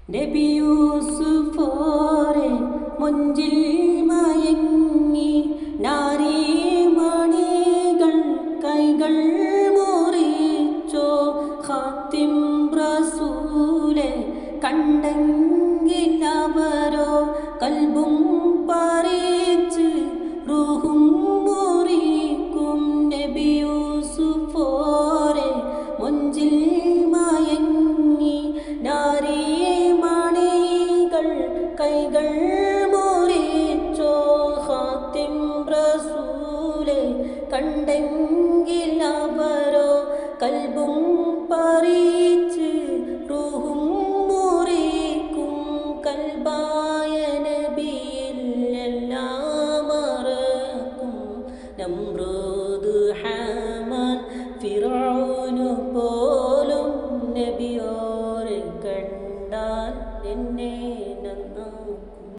നബി യൂസുഫോരെ മുഞ്ചിൽ മയങ്ങി നാരീമണികൾ കൈകൾ മുറിച്ചോ. ഖാത്തിം റസൂലെ കണ്ടെങ്കിൽ അവരോ കൽബും പറിച്ച് റൂഹും മുറിക്കും. നബി യൂസുഫോരെ മുഞ്ചിൽ മയങ്ങി നാരീമണികൾ കൈകൾ മുറിച്ചോ. ഖാത്തിം റസൂലെ കണ്ടെങ്കിൽ അവരോ കൽബും പറിച്ച് റൂഹും മുറിക്കും. കൽബായ നബിയിൽ എല്ലാം മറക്കും. നമ്രൂദ് ഹാമാൻ ഫിർഔന് പോലും നബിയോരെ കണ്ടാൽ എന്നെ